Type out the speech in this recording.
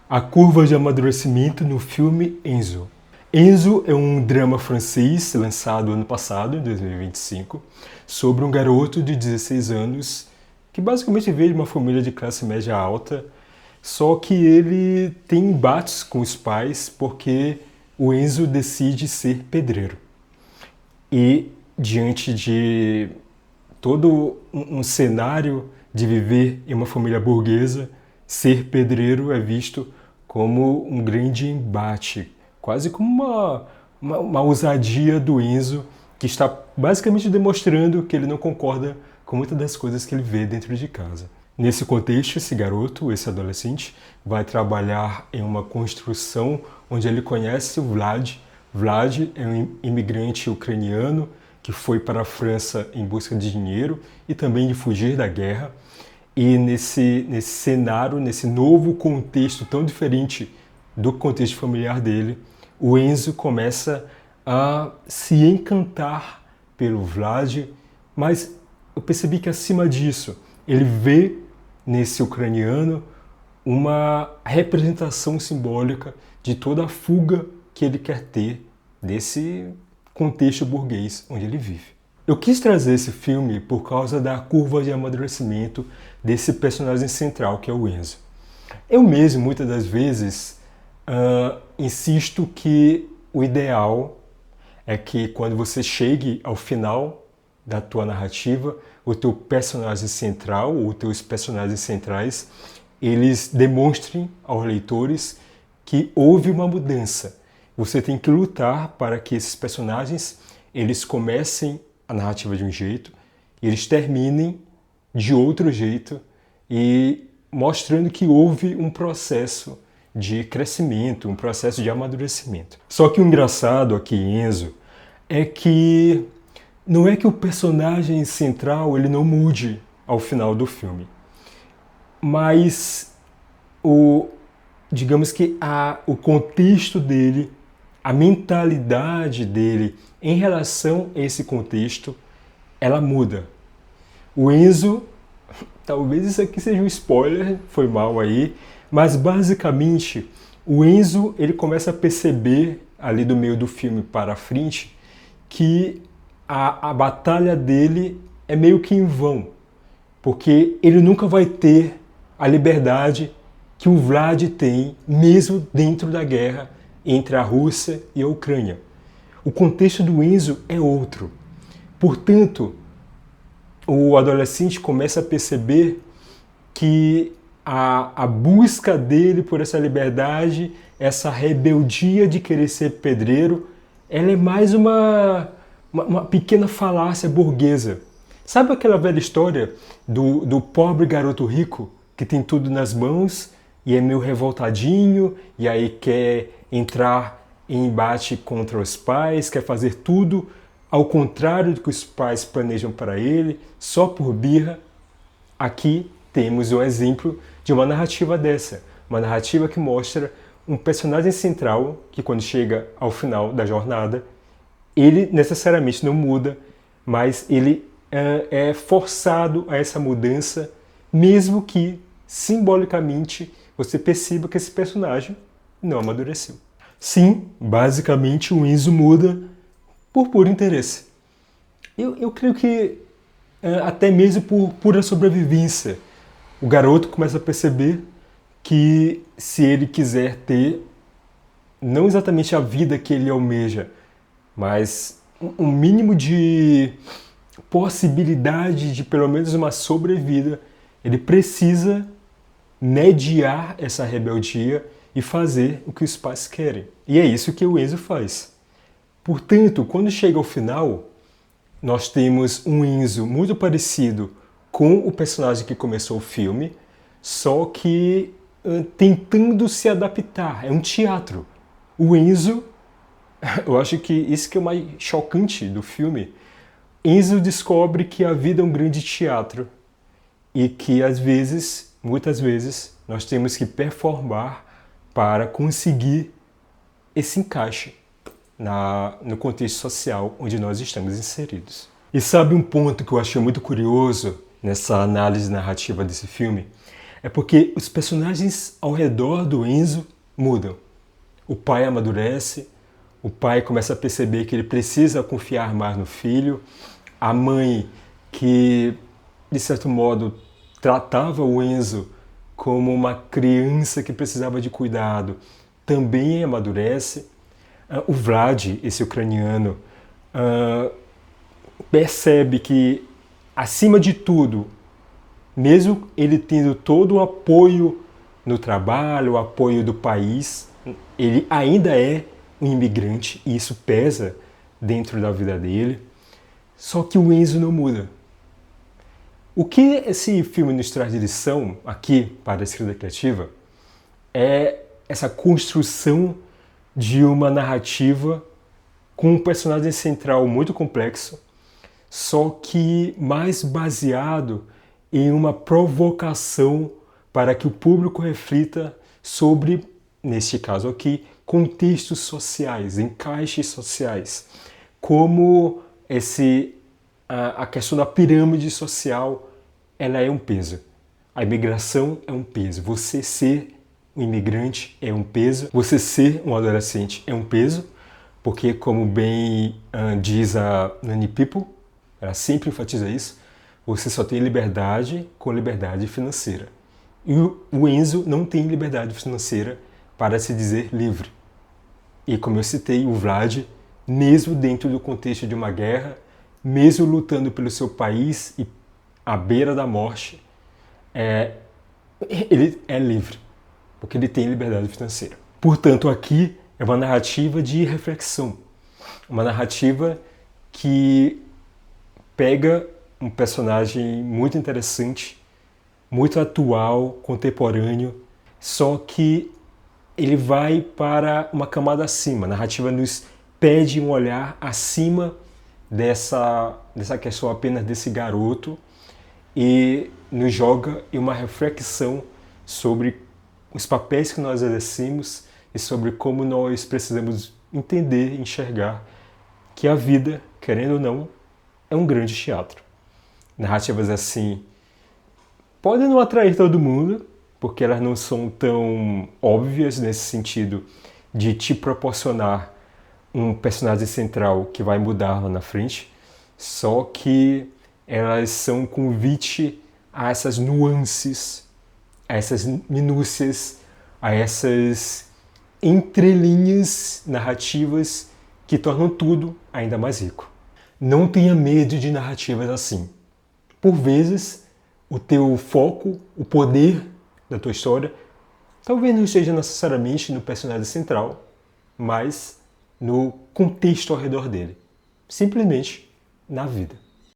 A curva de amadurecimento no filme Enzo. Enzo é um drama francês lançado ano passado, em 2025, sobre um garoto de 16 anos que basicamente veio de uma família de classe média alta, só que ele tem embates com os pais porque o Enzo decide ser pedreiro. E diante de todo um cenário de viver em uma família burguesa, ser pedreiro é visto como um grande embate, quase como uma ousadia do Enzo, que está basicamente demonstrando que ele não concorda com muitas das coisas que ele vê dentro de casa. Nesse contexto, esse garoto, esse adolescente, vai trabalhar em uma construção onde ele conhece o Vlad. Vlad é um imigrante ucraniano que foi para a França em busca de dinheiro e também de fugir da guerra. E nesse cenário, nesse novo contexto tão diferente do contexto familiar dele, o Enzo começa a se encantar pelo Vlad, mas eu percebi que acima disso, ele vê nesse ucraniano uma representação simbólica de toda a fuga que ele quer ter desse contexto burguês onde ele vive. Eu quis trazer esse filme por causa da curva de amadurecimento desse personagem central, que é o Enzo. Eu mesmo, muitas das vezes, insisto que o ideal é que quando você chegue ao final da tua narrativa, o teu personagem central, ou teus personagens centrais, eles demonstrem aos leitores que houve uma mudança. Você tem que lutar para que esses personagens eles comecem a narrativa de um jeito e eles terminem de outro jeito, e mostrando que houve um processo de crescimento, um processo de amadurecimento. Só que o engraçado aqui em Enzo é que não é que o personagem central ele não mude ao final do filme, mas digamos que o contexto dele, a mentalidade dele em relação a esse contexto, ela muda. O Enzo, talvez isso aqui seja um spoiler, foi mal aí, mas basicamente o Enzo ele começa a perceber ali do meio do filme para frente que a batalha dele é meio que em vão, porque ele nunca vai ter a liberdade que o Vlad tem, mesmo dentro da guerra entre a Rússia e a Ucrânia. O contexto do Enzo é outro. Portanto, o adolescente começa a perceber que a busca dele por essa liberdade, essa rebeldia de querer ser pedreiro, ela é mais uma pequena falácia burguesa. Sabe aquela velha história do pobre garoto rico que tem tudo nas mãos e é meio revoltadinho e aí quer entrar em embate contra os pais, quer fazer tudo ao contrário do que os pais planejam para ele, só por birra? Aqui temos um exemplo de uma narrativa dessa, uma narrativa que mostra um personagem central que quando chega ao final da jornada, ele necessariamente não muda, mas ele é forçado a essa mudança, mesmo que simbolicamente você perceba que esse personagem não amadureceu. Sim, basicamente o Enzo muda por puro interesse. Eu creio que até mesmo por pura sobrevivência. O garoto começa a perceber que se ele quiser ter não exatamente a vida que ele almeja, mas um mínimo de possibilidade de pelo menos uma sobrevida, ele precisa mediar essa rebeldia e fazer o que os pais querem. E é isso que o Enzo faz. Portanto, quando chega ao final, nós temos um Enzo muito parecido com o personagem que começou o filme, só que tentando se adaptar. É um teatro. O Enzo, eu acho que isso que é o mais chocante do filme, Enzo descobre que a vida é um grande teatro e que às vezes, muitas vezes, nós temos que performar para conseguir esse encaixe no contexto social onde nós estamos inseridos. E sabe um ponto que eu achei muito curioso nessa análise narrativa desse filme? É porque os personagens ao redor do Enzo mudam. O pai amadurece, o pai começa a perceber que ele precisa confiar mais no filho, a mãe que, de certo modo, tratava o Enzo como uma criança que precisava de cuidado, também amadurece. O Vlad, esse ucraniano, percebe que, acima de tudo, mesmo ele tendo todo o apoio no trabalho, o apoio do país, ele ainda é um imigrante e isso pesa dentro da vida dele. Só que o Enzo não muda. O que esse filme nos traz de lição aqui para a escrita criativa é essa construção de uma narrativa com um personagem central muito complexo, só que mais baseado em uma provocação para que o público reflita sobre, neste caso aqui, contextos sociais, encaixes sociais, como a questão da pirâmide social, ela é um peso. A imigração é um peso. Você ser um imigrante é um peso. Você ser um adolescente é um peso, porque, como bem diz a Nani People, ela sempre enfatiza isso, você só tem liberdade com liberdade financeira. E o Enzo não tem liberdade financeira para se dizer livre. E como eu citei, o Vlad, mesmo dentro do contexto de uma guerra, mesmo lutando pelo seu país e à beira da morte, ele é livre, porque ele tem liberdade financeira. Portanto, aqui é uma narrativa de reflexão, uma narrativa que pega um personagem muito interessante, muito atual, contemporâneo, só que ele vai para uma camada acima. A narrativa nos pede um olhar acima dessa questão apenas desse garoto e nos joga em uma reflexão sobre os papéis que nós exercemos e sobre como nós precisamos entender e enxergar que a vida, querendo ou não, é um grande teatro. Narrativas assim podem não atrair todo mundo, porque elas não são tão óbvias nesse sentido de te proporcionar um personagem central que vai mudar lá na frente, só que elas são um convite a essas nuances, a essas minúcias, a essas entrelinhas narrativas que tornam tudo ainda mais rico. Não tenha medo de narrativas assim. Por vezes, o teu foco, o poder da tua história, talvez não esteja necessariamente no personagem central, mas no contexto ao redor dele. Simplesmente na vida.